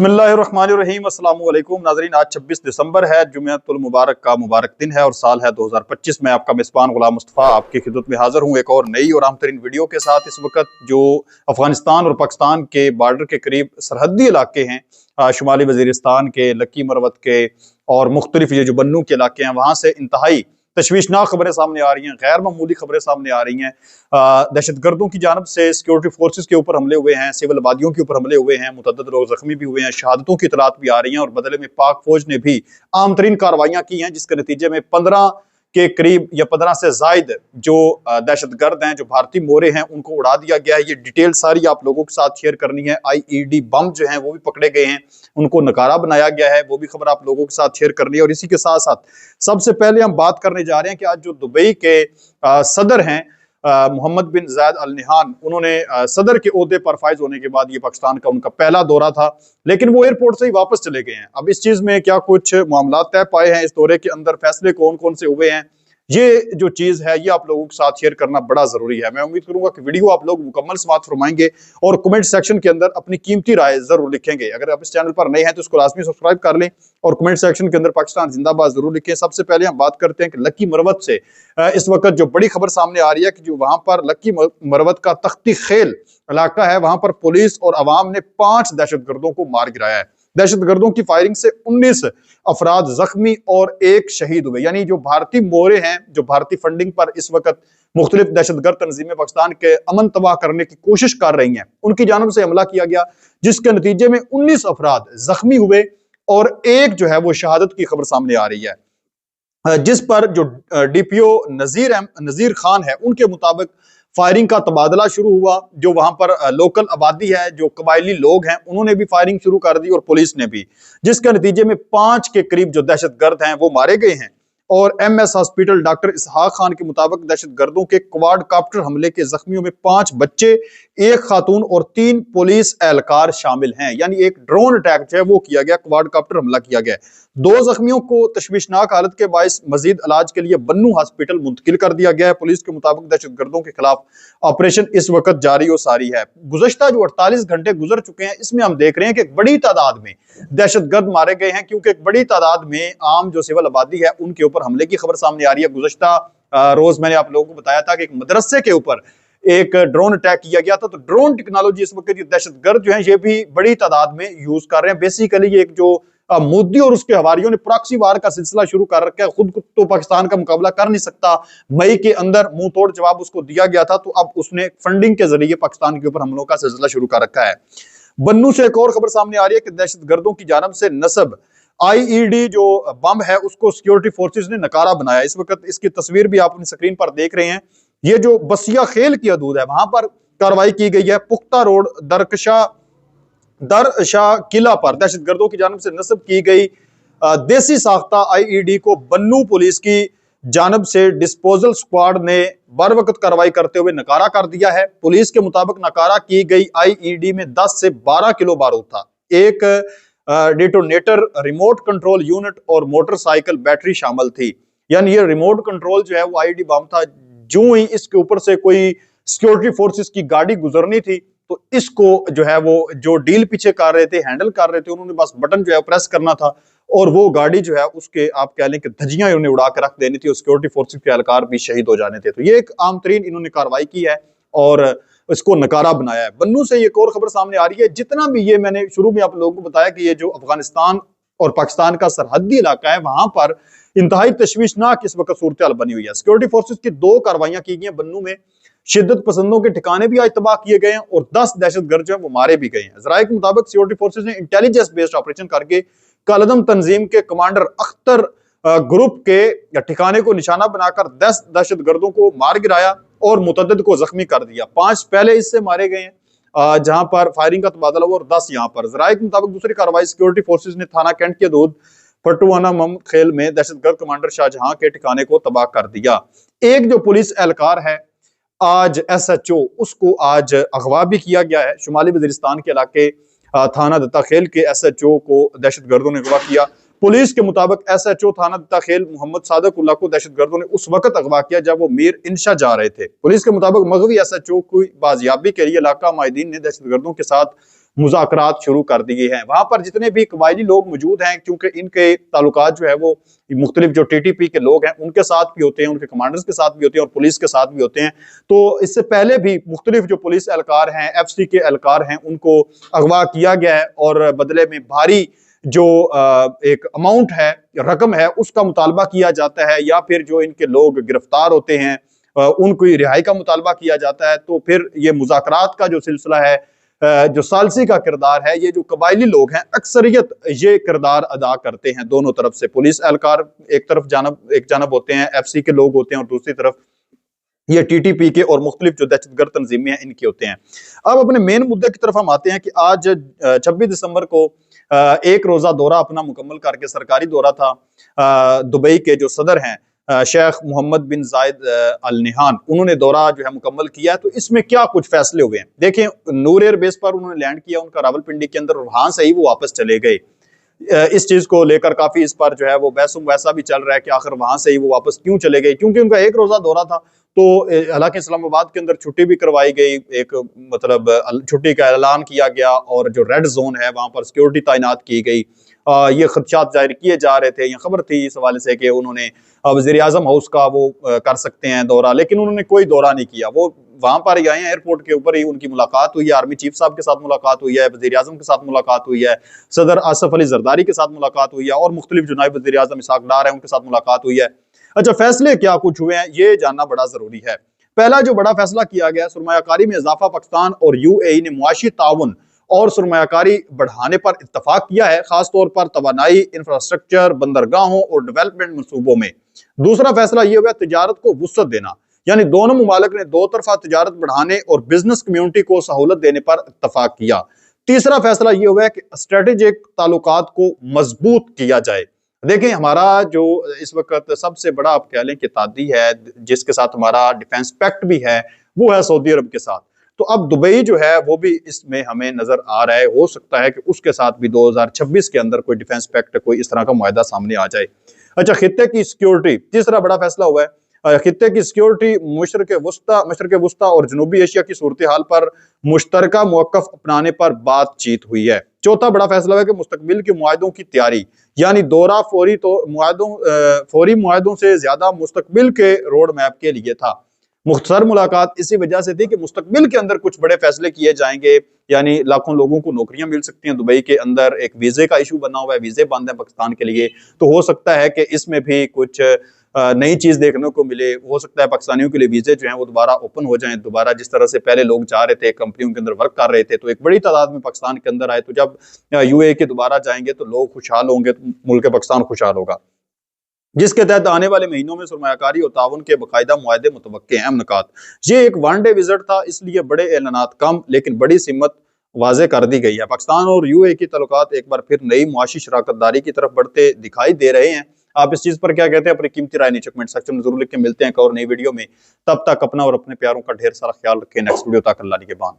बिस्मिल्लाहिर्रहमानिर्रहीम अस्सलाम वालेकुम नाज़रीन। आज 26 दिसंबर है, जुम्मतुल मुबारक का मुबारक दिन है और साल है 2025 में। आपका मेज़बान गुलाम मुस्तफ़ा आपकी खिदमत में हाजिर हूँ एक और नई और अहम तरीन वीडियो के साथ। इस वक्त जो अफगानिस्तान और पाकिस्तान के बॉर्डर के करीब सरहदी इलाके हैं, शुमाली वज़ीरिस्तान के, लक्की मरवत के और मुख्तलिफ ये जो बन्नू के इलाके हैं, वहाँ से इंतहाई तशवीशनाक खबरें सामने आ रही हैं, गैर मामूली खबरें सामने आ रही हैं। दहशतगर्दों की जानब से सिक्योरिटी फोर्सेस के ऊपर हमले हुए हैं, सिविल आबादियों के ऊपर हमले हुए हैं, मुतअद्दिद लोग जख्मी भी हुए हैं, शहादतों की इतलात भी आ रही हैं और बदले में पाक फौज ने भी आम तरीन कार्रवाइयाँ की हैं, जिसके नतीजे में 15 के करीब या 15 से जायद जो दहशतगर्द हैं, जो भारतीय मोरे हैं, उनको उड़ा दिया गया है। ये डिटेल सारी आप लोगों के साथ शेयर करनी है। IED बम जो हैं वो भी पकड़े गए हैं, उनको नकारा बनाया गया है, वो भी खबर आप लोगों के साथ शेयर करनी है। और इसी के साथ साथ सबसे पहले हम बात करने जा रहे हैं कि आज जो दुबई के सदर हैं मोहम्मद बिन जायद अल नहान, उन्होंने सदर के ओहदे पर फायज होने के बाद ये पाकिस्तान का उनका पहला दौरा था, लेकिन वो एयरपोर्ट से ही वापस चले गए हैं। अब इस चीज में क्या कुछ मामला तय पाए हैं, इस दौरे के अंदर फैसले कौन कौन से हुए हैं, ये जो चीज है ये आप लोगों के साथ शेयर करना बड़ा जरूरी है। मैं उम्मीद करूंगा कि वीडियो आप लोग मुकम्मल समाअत फरमाएंगे और कमेंट सेक्शन के अंदर अपनी कीमती राय जरूर लिखेंगे। अगर आप इस चैनल पर नए हैं तो इसको लाजमी सब्सक्राइब कर लें और कमेंट सेक्शन के अंदर पाकिस्तान जिंदाबाद जरूर लिखें। सबसे पहले हम बात करते हैं कि लक्की मरवत से इस वक्त जो बड़ी खबर सामने आ रही है कि जो वहां पर लक्की मरवत का तख्ती खेल इलाका है, वहां पर पुलिस और अवाम ने 5 दहशतगर्दों को मार गिराया है। दहशतगर्दों की फायरिंग से 19 अफराद जख्मी और 1 शहीद हुए। यानी जो भारतीय मोरे हैं, जो भारतीय फंडिंग पर इस वक्त मुख्तलिफ दहशतगर्द तंजीमें पाकिस्तान के अमन तबाह करने की कोशिश कर रही हैं, उनकी जानब से हमला किया गया, जिसके नतीजे में 19 अफराद जख्मी हुए और 1 जो है वो शहादत की खबर सामने आ रही है। जिस पर जो DPO नजीर खान है, उनके मुताबिक फायरिंग का तबादला शुरू हुआ। जो वहां पर लोकल आबादी है, जो कबायली लोग हैं, उन्होंने भी फायरिंग शुरू कर दी और पुलिस ने भी, जिसके नतीजे में 5 के करीब जो दहशतगर्द हैं वो मारे गए हैं। और MS हॉस्पिटल डॉक्टर इसहाक खान के मुताबिक दहशतगर्दों के क्वाड काप्टर हमले के जख्मियों में 5 बच्चे, 1 खातून और 3 पुलिस एहलकार शामिल हैं। यानी एक ड्रोन अटैक जो है वो किया गया, क्वाड काप्टर हमला किया गया। 2 जख्मियों को तशवीशनाक हालत के बायस मजीद इलाज के लिए बन्नू हॉस्पिटल मुंतकिल कर दिया गया है। पुलिस के मुताबिक दहशतगर्दों के खिलाफ ऑपरेशन इस वक्त जारी और सारी है। गुज़श्ता जो 48 घंटे गुजर चुके हैं, इसमें हम देख रहे हैं कि एक बड़ी तादाद में दहशतगर्द मारे गए हैं, क्योंकि एक बड़ी तादाद में आम जो सिविल आबादी है उनके ऊपर हमले की खबर सामने आ रही है। गुज़श्ता रोज मैंने आप लोगों को बताया था कि एक मदरसे के ऊपर एक ड्रोन अटैक किया गया था। तो ड्रोन टेक्नोलॉजी इस वक्त दहशतगर्द जो है ये भी बड़ी तादाद में यूज कर रहे हैं। बेसिकली ये एक जो मोदी और उसके हवारियों ने प्रॉक्सी वार का सिलसिला शुरू कर रखा है। खुद तो पाकिस्तान का मुकाबला कर नहीं सकता, मई के अंदर मुंह तोड़ जवाब उसको दिया गया था, तो अब उसने फंडिंग के जरिए पाकिस्तान के ऊपर हमलों का सिलसिला शुरू कर रखा है। बन्नू से एक और खबर सामने आ रही है कि दहशतगर्दों की जानब से नस्ब IED जो बम है उसको सिक्योरिटी फोर्सेस ने नकारा बनाया। इस वक्त इसकी तस्वीर भी आप अपनी स्क्रीन पर देख रहे हैं। ये जो बसिया खेल की हदूद है, वहां पर कार्रवाई की गई है। पुख्ता रोड दरशाह किला पर दहशतगर्दों की जानब से नस्ब की गई देसी साख्ता IED को बन्नू पुलिस की जानब से डिस्पोजल स्क्वाड ने बर वक्त कार्रवाई करते हुए नकारा कर दिया है। पुलिस के मुताबिक नकारा की गई IED में 10 से 12 किलो बारूद था, एक डेटोनेटर, रिमोट कंट्रोल यूनिट और मोटरसाइकिल बैटरी शामिल थी। यानी ये रिमोट कंट्रोल जो है वो IED बम था। जो ही इसके ऊपर से कोई सिक्योरिटी फोर्सेस की गाड़ी गुजरनी थी तो इसको जो है वो जो डील पीछे कर रहे थे, हैंडल कर रहे थे, उन्होंने बस बटन जो है प्रेस करना था और वो गाड़ी जो है उसके आप कह लें कि धज्जियां उन्हें उड़ा के रख देनी थी और सिक्योरिटी फोर्सेस के एहलकार भी शहीद हो जाने थे। तो ये एक आम तरीन इन्होंने कार्रवाई की है और इसको नकारा बनाया है। बन्नू से एक और खबर सामने आ रही है। जितना भी ये मैंने शुरू में आप लोगों को बताया कि ये जो अफगानिस्तान और पाकिस्तान का सरहदी इलाका है, वहां पर इंतहाई तशवीशनाक इस वक्त सूरत हाल बनी हुई है। सिक्योरिटी फोर्सेस की 2 कार्रवाइयां की गई हैं बन्नू में। शिद्दत पसंदों के ठिकाने भी आज तबाह किए गए हैं और 10 दहशतगर्द जो है वो मारे भी गए हैं। जराये के मुताबिक सिक्योरिटी फोर्सेस ने इंटेलिजेंस बेस्ड ऑपरेशन करके कालदम तंजीम के कमांडर अख्तर ग्रुप के ठिकाने को निशाना बनाकर 10 दहशतगर्दों को मार गिराया और मुतअद्दिद को जख्मी कर दिया। 5 पहले इससे मारे गए हैं जहां पर फायरिंग का तबादला हुआ और 10 यहाँ पर। जराये के मुताबिक दूसरी कार्रवाई सिक्योरिटी फोर्सेस ने थाना कैंट के हदूद फटुआना मम खेल में दहशतगर्द कमांडर शाहजहां के ठिकाने को तबाह कर दिया। एक जो पुलिस एहलकार है आज SHO, उसको आज अगवा भी किया गया है। शुमाली वजीरिस्तान के इलाके थाना दत्ता खेल के SHO को दहशतगर्दों ने अगवा किया। पुलिस के मुताबिक SHO थाना दत्ता खेल मोहम्मद सादकुल्ला को दहशतगर्दों ने उस वक्त अगवा किया जब वो मीर इंशा जा रहे थे। पुलिस के मुताबिक मगवी SHO की बाजियाबी के लिए इलाका माहिदीन ने दहशतगर्दों के साथ मुज़ाकरात शुरू कर दिए हैं। वहां पर जितने भी कबायली लोग मौजूद हैं, क्योंकि इनके ताल्लुकात जो है वो मुख्तलिफ जो टीटीपी के लोग हैं उनके साथ भी होते हैं, उनके कमांडर्स के साथ भी होते हैं और पुलिस के साथ भी होते हैं। तो इससे पहले भी मुख्तलिफ जो पुलिस एहलकार हैं, FC के एहलकार हैं, उनको अगवा किया गया है और बदले में भारी जो एक अमाउंट है, रकम है, उसका मुतालबा किया जाता है, या फिर जो इनके लोग गिरफ्तार होते हैं उनको रिहाई का मुतालबा किया जाता है। तो फिर ये मुज़ाकरात का जो सिलसिला है, जो सालसी का किरदार है, ये जो कबायली लोग हैं अक्सरियत ये किरदार अदा करते हैं दोनों तरफ से। पुलिस एहलकार एक जानब होते हैं, FC के लोग होते हैं, और दूसरी तरफ ये TTP के और मुख्तलिफ जो दहशतगर्द तंजीमें हैं इनके होते हैं। अब अपने मेन मुद्दे की तरफ हम आते हैं कि आज 26 दिसंबर को एक रोजा दौरा अपना मुकम्मल करके, सरकारी दौरा था, दुबई के जो सदर हैं शेख मोहम्मद बिन जायद अल नहान, उन्होंने दौरा जो है मुकम्मल किया। तो इसमें क्या कुछ फैसले हुए हैं देखें। नूर एयर बेस पर उन्होंने लैंड किया उनका रावलपिंडी के अंदर, और वहां से ही वो वापस चले गए। इस चीज को लेकर काफी इस पर जो है वो बहसुम वैसा भी चल रहा है कि आखिर वहां से ही वो वापस क्यों चले गए, क्योंकि उनका एक रोजा दौरा था। तो हालांकि इस्लामाबाद के अंदर छुट्टी भी करवाई गई, एक मतलब छुट्टी का ऐलान किया गया, और जो रेड जोन है वहां पर सिक्योरिटी तैनात की गई। ये खदशात जाहिर किए जा रहे थे, ये खबर थी इस हवाले से कि उन्होंने वज़ीर आज़म हाउस का वो कर सकते हैं दौरा, लेकिन उन्होंने कोई दौरा नहीं किया। वो वहां पर ही आए हैं, एयरपोर्ट के ऊपर ही उनकी मुलाकात हुई है, आर्मी चीफ साहब के साथ मुलाकात हुई है, वज़ीर आज़म के साथ मुलाकात हुई है, सदर आसफ अली जरदारी के साथ मुलाकात हुई है, और मुख्तलिफ जो नायब वज़ीर आज़म इसहाक डार है उनके साथ मुलाकात हुई है। अच्छा, फैसले क्या कुछ हुए हैं ये जानना बड़ा जरूरी है। पहला जो बड़ा फैसला किया गया, सरमायाकारी में इजाफा, पाकिस्तान और UAE ने मुआशी ताउन और सरमायाकारी बढ़ाने पर इत्तफाक किया है, खासतौर पर तवानाई, इंफ्रास्ट्रक्चर, बंदरगाहों और डेवलपमेंट मनसूबों में। दूसरा फैसला यह हुआ तजारत को वुसअत देना, यानी दोनों मुमालिक ने दो तरफा तजारत बढ़ाने और बिजनेस कम्युनिटी को सहूलत देने पर इत्तफाक किया। तीसरा फैसला यह हुआ कि स्ट्रेटेजिक ताल्लुकात को मजबूत किया जाए। देखें, हमारा जो इस वक्त सबसे बड़ा आप कह लें कि तादी है, जिसके साथ हमारा डिफेंस पैक्ट भी है, वो है सऊदी अरब के साथ। तो अब दुबई जो है वो भी इसमें हमें नजर आ रहा है, हो सकता है कि उसके साथ भी 2026 के अंदर कोई डिफेंस पैक्ट, कोई इस तरह का मुआहदा सामने आ जाए। अच्छा, खित्ते की सिक्योरिटी, तीसरा बड़ा फैसला हुआ है। खित्ते की सिक्योरिटी, मशरक वस्ता और जनूबी एशिया की सूरत हाल पर मुश्तरका मौक़िफ़ अपनाने पर बातचीत हुई है। चौथा बड़ा फैसला है कि मुस्तकबिल के मुआहदों की तैयारी, यानी दौरा फौरी मुआहदों से ज्यादा मुस्तकबिल के रोड मैप के लिए था। मुख्तसर मुलाकात इसी वजह से थी कि मुस्तकबिल के अंदर कुछ बड़े फैसले किए जाएंगे, यानी लाखों लोगों को नौकरियां मिल सकती हैं। दुबई के अंदर एक वीजे का इशू बना हुआ है, वीजे बंद है पाकिस्तान के लिए, तो हो सकता है कि इसमें भी कुछ नई चीज देखने को मिले। हो सकता है पाकिस्तानियों के लिए वीजे जो हैं वो दोबारा ओपन हो जाएं, दोबारा जिस तरह से पहले लोग जा रहे थे, कंपनियों के अंदर वर्क कर रहे थे, तो एक बड़ी तादाद में पाकिस्तान के अंदर आए। तो जब UAE के दोबारा जाएंगे तो लोग खुशहाल होंगे, तो मुल्क पाकिस्तान खुशहाल होगा, जिसके तहत आने वाले महीनों में सरमायाकारी और ताउन के बाकायदा मुआहदे मुतवक्के हैं। अमनकात, ये एक वन डे विजिट था, इसलिए बड़े ऐलानात कम, लेकिन बड़ी सिमत वाजे कर दी गई है। पाकिस्तान और UAE की ताल्लुकात एक बार फिर नई मुआशी शराकतदारी की तरफ बढ़ते दिखाई दे रहे हैं। आप इस चीज पर क्या कहते हैं? अपनी कीमती राय नीचे कमेंट सेक्शन में जरूर लिख के। मिलते हैं एक और नई वीडियो में, तब तक अपना और अपने प्यारों का ढेर सारा ख्याल रखें। नेक्स्ट वीडियो तक अल्लाह निगहबान।